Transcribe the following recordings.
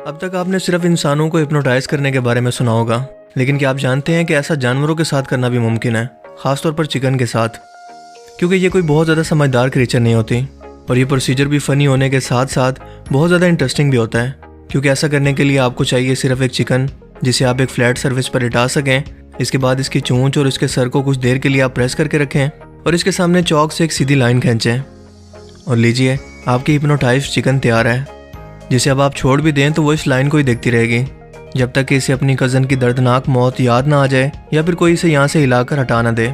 अब तक आपने सिर्फ इंसानों को हिप्नोटाइज करने के बारे में सुना होगा, लेकिन क्या आप जानते हैं कि ऐसा जानवरों के साथ करना भी मुमकिन है, खासतौर पर चिकन के साथ। क्योंकि ये कोई बहुत ज़्यादा समझदार क्रीचर नहीं होती और ये प्रोसीजर भी फ़नी होने के साथ साथ बहुत ज़्यादा इंटरेस्टिंग भी होता है। क्योंकि ऐसा करने के लिए आपको चाहिए सिर्फ एक चिकन जिसे आप एक फ्लैट सर्फेस पर लिटा सकें। इसके बाद इसकी चोंच और इसके सर को कुछ देर के लिए आप प्रेस करके रखें और इसके सामने चौक से एक सीधी लाइन खींचें और लीजिए, आपकी हिप्नोटाइज्ड चिकन तैयार है, जिसे अब आप छोड़ भी दें तो वो इस लाइन को ही देखती रहेगी जब तक कि इसे अपनी कज़न की दर्दनाक मौत याद ना आ जाए या फिर कोई इसे यहाँ से हिलाकर हटा ना दे।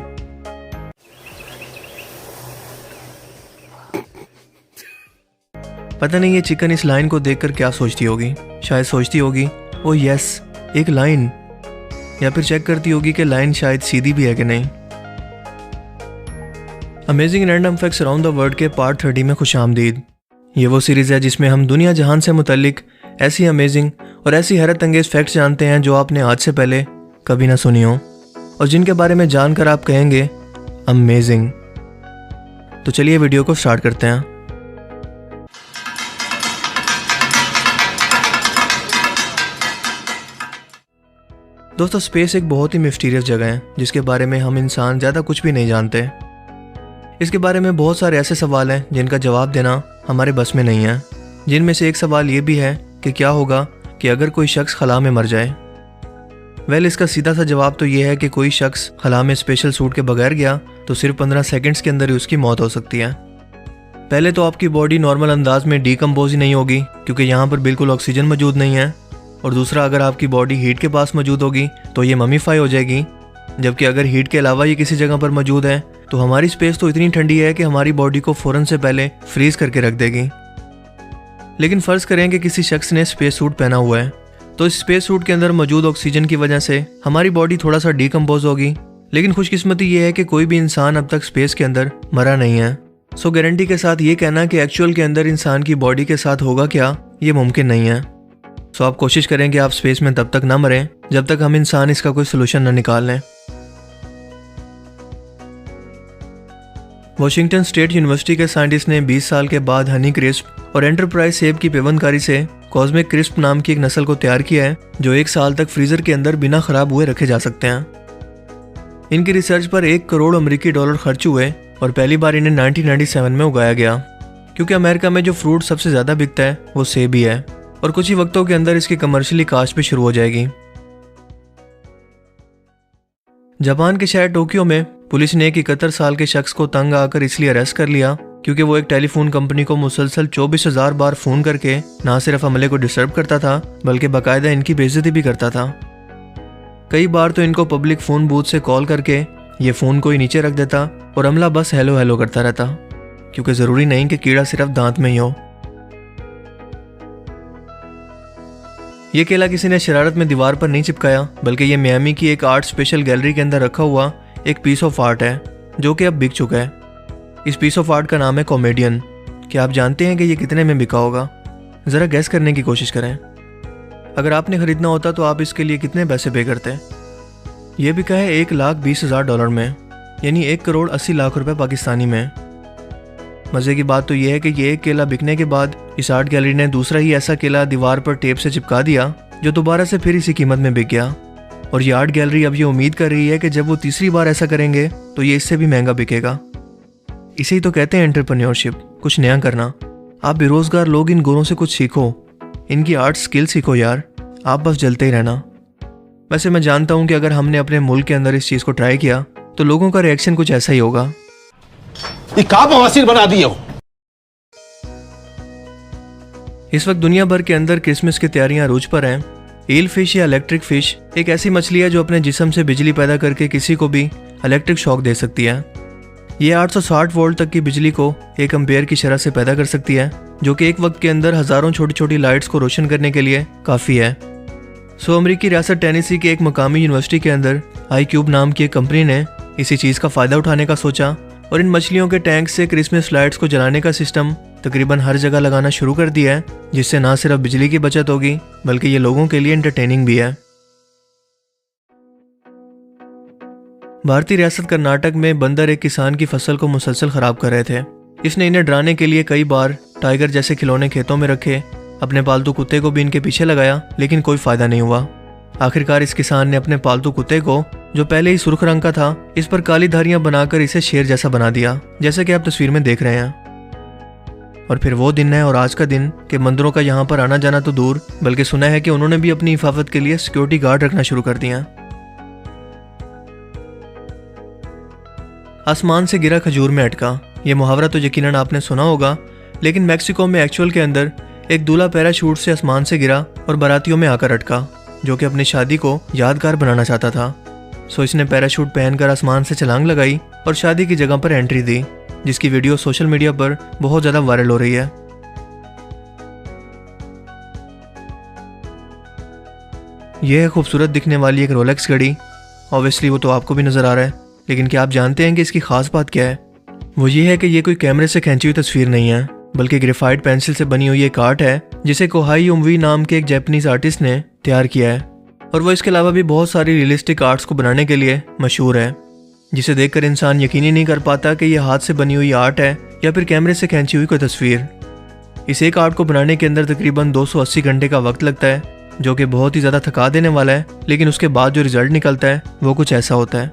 पता नहीं ये चिकन इस लाइन को देखकर क्या सोचती होगी। शायद सोचती होगी ओ यस, एक लाइन, या फिर चेक करती होगी कि लाइन शायद सीधी भी है कि नहीं। Amazing random facts around the world के पार्ट 30 में खुशामदीद। ये वो सीरीज़ है जिसमें हम दुनिया जहान से मुतल्लिक ऐसी अमेजिंग और ऐसी हैरत अंगेज फैक्ट्स जानते हैं जो आपने आज से पहले कभी ना सुनी हो और जिनके बारे में जानकर आप कहेंगे अमेजिंग। तो चलिए वीडियो को स्टार्ट करते हैं। दोस्तों, स्पेस एक बहुत ही मिस्टीरियस जगह है जिसके बारे में हम इंसान ज़्यादा कुछ भी नहीं जानते। इसके बारे में बहुत सारे ऐसे सवाल हैं जिनका जवाब देना हमारे बस में नहीं है। जिनमें से एक सवाल ये भी है कि क्या होगा कि अगर कोई शख्स खला में मर जाए। इसका सीधा सा जवाब तो ये है कि कोई शख्स खला में स्पेशल सूट के बगैर गया तो सिर्फ 15 सेकंड्स के अंदर ही उसकी मौत हो सकती है। पहले तो आपकी बॉडी नॉर्मल अंदाज में डीकम्पोज ही नहीं होगी क्योंकि यहाँ पर बिल्कुल ऑक्सीजन मौजूद नहीं है, और दूसरा, अगर आपकी बॉडी हीट के पास मौजूद होगी तो ये ममीफाई हो जाएगी। जबकि अगर हीट के अलावा ये किसी जगह पर मौजूद है तो हमारी स्पेस तो इतनी ठंडी है कि हमारी बॉडी को फ़ौरन से पहले फ्रीज करके रख देगी। लेकिन फ़र्ज़ करें कि किसी शख्स ने स्पेस सूट पहना हुआ है, तो इस स्पेस सूट के अंदर मौजूद ऑक्सीजन की वजह से हमारी बॉडी थोड़ा सा डीकम्पोज होगी। लेकिन खुशकिस्मती ये है कि कोई भी इंसान अब तक स्पेस के अंदर मरा नहीं है। सो गारंटी के साथ ये कहना कि एक्चुअल के अंदर इंसान की बॉडी के साथ होगा क्या, ये मुमकिन नहीं है। सो आप कोशिश करें कि आप स्पेस में तब तक ना मरें जब तक हम इंसान इसका कोई सोल्यूशन ना निकाल लें। वॉशिंगटन स्टेट यूनिवर्सिटी के साइंटिस्ट ने 20 साल के बाद हनी क्रिस्प और एंटरप्राइज सेब की पेवनकारी से कॉस्मिक क्रिस्प नाम की एक नस्ल को तैयार किया है जो 1 साल तक फ्रीजर के अंदर बिना खराब हुए रखे जा सकते हैं। इनकी रिसर्च पर $1 करोड़ खर्च हुए और पहली बार इन्हें 1997 में उगाया गया। क्योंकि अमेरिका में जो फ्रूट सबसे ज़्यादा बिकता है वो सेब ही है और कुछ ही वक्तों के अंदर इसकी कमर्शियली कास्ट भी शुरू हो जाएगी। जापान के शहर टोक्यो में पुलिस ने एक 71 साल के शख्स को तंग आकर इसलिए अरेस्ट कर लिया क्योंकि वो एक टेलीफोन कंपनी को मुसलसल 24,000 बार फ़ोन करके ना सिर्फ अमले को डिस्टर्ब करता था बल्कि बाकायदा इनकी बेइज्जती भी करता था। कई बार तो इनको पब्लिक फ़ोन बूथ से कॉल करके ये फ़ोन को ही नीचे रख देता और अमला बस हेलो हेलो करता रहता, क्योंकि ज़रूरी नहीं कि कीड़ा सिर्फ दांत में ही हो। ये केला किसी ने शरारत में दीवार पर नहीं चिपकाया, बल्कि ये मियामी की एक आर्ट स्पेशल गैलरी के अंदर रखा हुआ एक पीस ऑफ आर्ट है जो कि अब बिक चुका है। इस पीस ऑफ आर्ट का नाम है कॉमेडियन। क्या आप जानते हैं कि ये कितने में बिका होगा? ज़रा गैस करने की कोशिश करें। अगर आपने ख़रीदना होता तो आप इसके लिए कितने पैसे पे करते? ये बिका है $1,20,000 में, यानी 1,80,00,000 रुपये पाकिस्तानी में। मज़े की बात तो ये है कि ये एक केला बिकने के बाद इस आर्ट गैलरी ने दूसरा ही ऐसा केला दीवार पर टेप से चिपका दिया जो दोबारा से फिर इसी कीमत में बिक गया। और ये आर्ट गैलरी अब ये उम्मीद कर रही है कि जब वो तीसरी बार ऐसा करेंगे तो ये इससे भी महंगा बिकेगा। इसे ही तो कहते हैं एंटरप्रेन्योरशिप, कुछ नया करना। आप बेरोजगार लोग इन गोरों से कुछ सीखो, इनकी आर्ट स्किल सीखो यार, आप बस जलते ही रहना। वैसे मैं जानता हूँ कि अगर हमने अपने मुल्क के अंदर इस चीज़ को ट्राई किया तो लोगों का रिएक्शन कुछ ऐसा ही होगा। ये का बवासीर बना दिए हो। इस वक्त दुनिया भर के अंदर क्रिसमस की तैयारियां अरूज पर हैं। ईल फिश या इलेक्ट्रिक फिश एक ऐसी मछली है जो अपने जिस्म से बिजली पैदा करके किसी को भी इलेक्ट्रिक शॉक दे सकती है। ये 860 वोल्ट तक की बिजली को 1 एम्पेयर की शरह से पैदा कर सकती है, जो कि एक वक्त के अंदर हज़ारों छोटी छोटी लाइट्स को रोशन करने के लिए काफ़ी है। अमरीकी रियासत टेनेसी की एक मकामी यूनिवर्सिटी के अंदर iCube नाम की एक कंपनी ने इसी चीज़ का फ़ायदा उठाने का सोचा और इन मछलियों के टैंक से क्रिसमस लाइट्स को जलाने का सिस्टम तकरीबन हर जगह लगाना शुरू कर दिया है, जिससे ना सिर्फ बिजली की बचत होगी बल्कि ये लोगों के लिए एंटरटेनिंग भी है। भारतीय रियासत कर्नाटक में बंदर एक किसान की फसल को मुसलसल खराब कर रहे थे। इसने इन्हें डराने के लिए कई बार टाइगर जैसे खिलौने खेतों में रखे। अपने पालतू कुत्ते को भी इनके पीछे लगाया, लेकिन कोई फायदा नहीं हुआ। आखिरकार इस किसान ने अपने पालतू कुत्ते को, जो पहले ही सुर्ख रंग का था, इस पर काली धारियां बनाकर इसे शेर जैसा बना दिया, जैसा कि आप तस्वीर में देख रहे हैं। और फिर वो दिन है और आज का दिन कि मंदिरों का यहाँ पर आना जाना तो दूर, बल्कि सुना है कि उन्होंने भी अपनी हिफाजत के लिए सिक्योरिटी गार्ड रखना शुरू कर दिया। आसमान से गिरा खजूर में अटका, ये मुहावरा तो यकीनन आपने सुना होगा, लेकिन मैक्सिको में एक्चुअल के अंदर एक दूल्हा पैराशूट से आसमान से गिरा और बारातियों में आकर अटका, जो कि अपनी शादी को यादगार बनाना चाहता था। सो इसने पैराशूट पहनकर आसमान से छलांग लगाई और शादी की जगह पर एंट्री दी, जिसकी वीडियो सोशल मीडिया पर बहुत ज़्यादा वायरल हो रही है। यह है खूबसूरत दिखने वाली एक रोलेक्स घड़ी। ऑब्वियसली वो तो आपको भी नज़र आ रहा है, लेकिन क्या आप जानते हैं कि इसकी खास बात क्या है? वो ये है कि ये कोई कैमरे से खींची हुई तस्वीर नहीं है, बल्कि ग्रेफाइट पेंसिल से बनी हुई एक आर्ट है, जिसे कोहाई उमवी नाम के एक जापानीज आर्टिस्ट ने तैयार किया है। और वो इसके अलावा भी बहुत सारी रियलिस्टिक आर्ट्स को बनाने के लिए मशहूर है, जिसे देखकर इंसान यकीन ही नहीं कर पाता कि यह हाथ से बनी हुई आर्ट है या फिर कैमरे से खींची हुई कोई तस्वीर। इस एक आर्ट को बनाने के अंदर तकरीबन 280 घंटे का वक्त लगता है, जो कि बहुत ही ज़्यादा थका देने वाला है, लेकिन उसके बाद जो रिजल्ट निकलता है वो कुछ ऐसा होता है।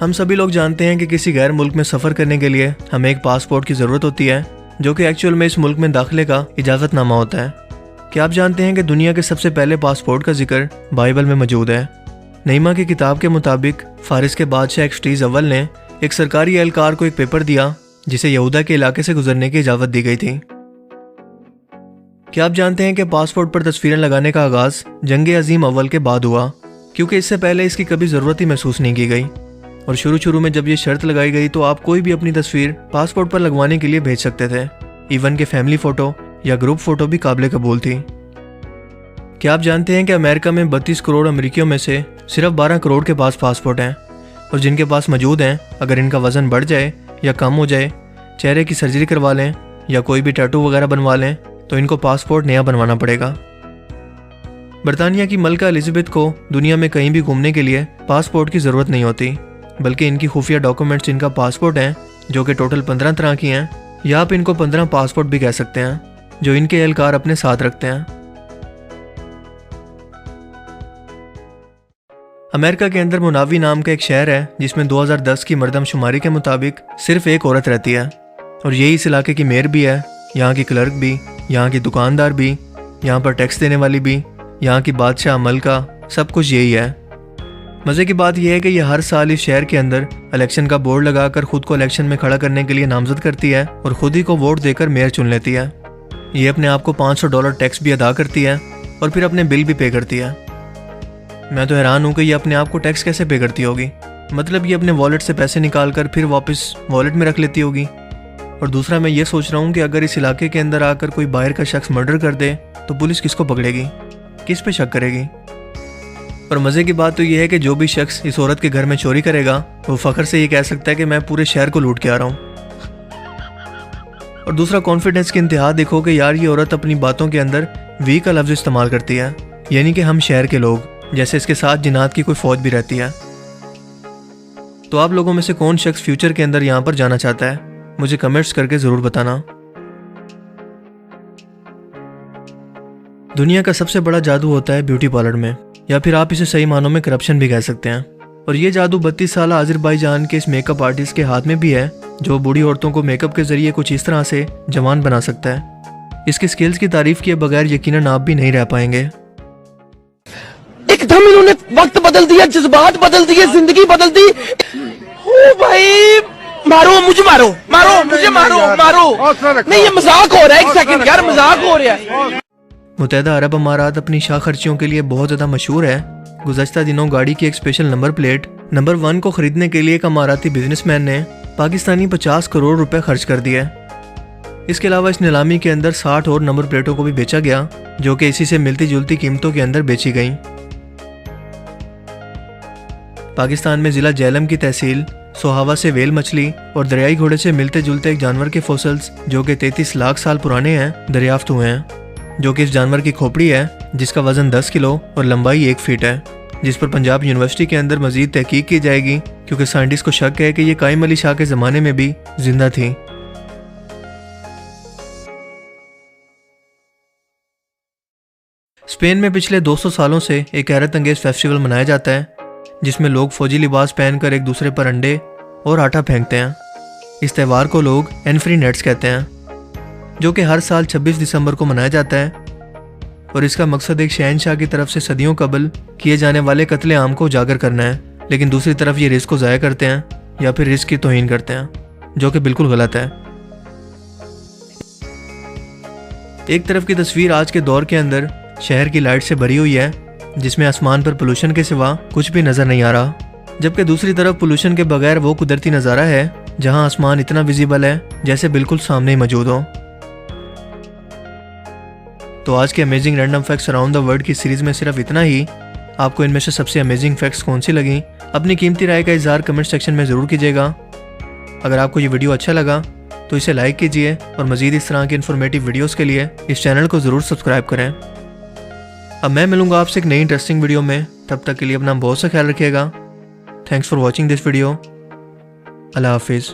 हम सभी लोग जानते हैं कि किसी गैर मुल्क में सफ़र करने के लिए हमें एक पासपोर्ट की ज़रूरत होती है, जो कि एक्चुअल में इस मुल्क में दाखिले का इजाज़तनामा होता है। क्या आप जानते हैं कि दुनिया के सबसे पहले पासपोर्ट का जिक्र बाइबल में मौजूद है? नईमा की किताब के मुताबिक फारिस के बादशाह एक्सटीज अव्वल ने एक सरकारी एहलकार को एक पेपर दिया, जिसे यहूदा के इलाके से गुजरने की इजाज़त दी गई थी। क्या आप जानते हैं कि पासपोर्ट पर तस्वीरें लगाने का आगाज़ जंग अजीम अव्वल के बाद हुआ, क्योंकि इससे पहले इसकी कभी ज़रूरत ही महसूस नहीं की गई। और शुरू में जब ये शर्त लगाई गई तो आप कोई भी अपनी तस्वीर पासपोर्ट पर लगवाने के लिए भेज सकते थे, इवन के फैमिली फ़ोटो या ग्रुप फ़ोटो भी काबिल कबूल थी। क्या आप जानते हैं कि अमेरिका में 32 करोड़ अमेरिकियों में से सिर्फ 12 करोड़ के पास पासपोर्ट हैं, और जिनके पास मौजूद हैं, अगर इनका वज़न बढ़ जाए या कम हो जाए, चेहरे की सर्जरी करवा लें या कोई भी टैटू वगैरह बनवा लें, तो इनको पासपोर्ट नया बनवाना पड़ेगा। बरतानिया की मलका एलिजाबेथ को दुनिया में कहीं भी घूमने के लिए पासपोर्ट की ज़रूरत नहीं होती, बल्कि इनकी खुफिया डॉक्यूमेंट्स इनका पासपोर्ट हैं, जो कि टोटल 15 तरह की हैं, या आप इनको 15 पासपोर्ट भी कह सकते हैं, जो इनके एहलकार अपने साथ रखते हैं। अमेरिका के अंदर मुनावी नाम का एक शहर है, जिसमें 2010 की मरदमशुमारी के मुताबिक सिर्फ एक औरत रहती है, और यही इस इलाके की मेयर भी है, यहाँ की क्लर्क भी, यहाँ की दुकानदार भी, यहाँ पर टैक्स देने वाली भी, यहाँ की बादशाह मलका, सब कुछ यही है। मज़े की बात यह है कि यह हर साल इस शहर के अंदर इलेक्शन का बोर्ड लगाकर खुद को इलेक्शन में खड़ा करने के लिए नामजद करती है और खुद ही को वोट देकर मेयर चुन लेती है। ये अपने आप को $500 टैक्स भी अदा करती है और फिर अपने बिल भी पे करती है। मैं तो हैरान हूँ कि ये अपने आप को टैक्स कैसे पे करती होगी। मतलब ये अपने वॉलेट से पैसे निकाल कर फिर वापस वॉलेट में रख लेती होगी। और दूसरा, मैं ये सोच रहा हूँ कि अगर इस इलाके के अंदर आकर कोई बाहर का शख्स मर्डर कर दे तो पुलिस किसको पकड़ेगी, किस पे शक करेगी? और मज़े की बात तो यह है कि जो भी शख्स इस औरत के घर में चोरी करेगा वो फ़ख्र से ये कह सकता है कि मैं पूरे शहर को लूट के आ रहा हूँ। और दूसरा, कॉन्फिडेंस की इंतहा देखो कि यार ये औरत अपनी बातों के अंदर वी का लफ्ज़ इस्तेमाल करती है, यानी कि हम शहर के लोग, जैसे इसके साथ जिन्नात की कोई फ़ौज भी रहती है। तो आप लोगों में से कौन शख्स फ्यूचर के अंदर यहाँ पर जाना चाहता है, मुझे कमेंट्स करके ज़रूर बताना। दुनिया का सबसे बड़ा जादू होता है ब्यूटी पार्लर में, या फिर आप इसे सही मानों में करप्शन भी कह सकते हैं। और ये जादू 32 साल अज़रबैजान के इस मेकअप आर्टिस्ट के हाथ में भी है, जो बूढ़ी औरतों को मेकअप के जरिए कुछ इस तरह से जवान बना सकता है। इसकी स्किल्स की तारीफ किए बगैर यकीनन आप भी नहीं रह पाएंगे। एकदम इन्होंने वक्त बदल दिया, जज्बात बदल दिए, जिंदगी बदल दी। ओ भाई, मारो मुझे, मारो मारो मुझे, मारो मारो। नहीं, ये मजाक हो रहा है, एक सेकंड यार, मजाक हो रहा है। मुत्तहदा अरब अमारात अपनी शाह खर्चियों के लिए बहुत ज़्यादा मशहूर है। गुज़श्ता दिनों गाड़ी की एक स्पेशल नंबर प्लेट नंबर 1 को ख़रीदने के लिए एक अमाराती बिजनेसमैन ने पाकिस्तानी 50 करोड़ रुपए खर्च कर दिए। इसके अलावा इस नीलामी के अंदर 60 और नंबर प्लेटों को भी बेचा गया, जो कि इसी से मिलती जुलती कीमतों के अंदर बेची गईं। पाकिस्तान में ज़िला जेहलम की तहसील सोहावा से वेल मछली और दरियाई घोड़े से मिलते जुलते एक जानवर के फॉसिल्स, जो कि 33 लाख साल पुराने हैं, दरियाफ्त हुए हैं, जो कि इस जानवर की खोपड़ी है, जिसका वजन 10 किलो और लंबाई 1 फीट है, जिस पर पंजाब यूनिवर्सिटी के अंदर मजीद तहकीक की जाएगी, क्योंकि साइंटिस्ट को शक है कि ये कायम अली शाह के ज़माने में भी जिंदा थी। स्पेन में पिछले 200 सालों से एक हैरत अंगेज फेस्टिवल मनाया जाता है जिसमें लोग फौजी लिबास पहनकर एक दूसरे पर अंडे और आटा फेंकते हैं। इस त्यौहार को लोग एनफ्री नेट्स कहते हैं, जो कि हर साल 26 दिसंबर को मनाया जाता है और इसका मकसद एक शहनशाह की तरफ से सदियों कबल किए जाने वाले कत्लेआम को उजागर करना है। लेकिन दूसरी तरफ ये रिस्क को ज़ाया करते हैं या फिर रिस्क की तौहीन करते हैं, जो कि बिल्कुल गलत है। एक तरफ की तस्वीर आज के दौर के अंदर शहर की लाइट से भरी हुई है जिसमें आसमान पर पोल्यूशन के सिवा कुछ भी नजर नहीं आ रहा, जबकि दूसरी तरफ पोल्यूशन के बगैर वो कुदरती नज़ारा है जहां आसमान इतना विजिबल है जैसे बिल्कुल सामने ही मौजूद हो। तो आज के amazing random facts around the world की सीरीज में सिर्फ इतना ही। आपको इनमें से सबसे अमेजिंग फैक्ट्स कौन सी लगी, अपनी कीमती राय का इजहार कमेंट सेक्शन में ज़रूर कीजिएगा। अगर आपको ये वीडियो अच्छा लगा तो इसे लाइक कीजिए और मज़ीद इस तरह के इन्फॉर्मेटिव वीडियोस के लिए इस चैनल को ज़रूर सब्सक्राइब करें। अब मैं मिलूंगा आपसे एक नई इंटरेस्टिंग वीडियो में, तब तक के लिए अपना बहुत सा ख्याल रखिएगा। Thanks for watching this video. अल्लाह हाफिज़।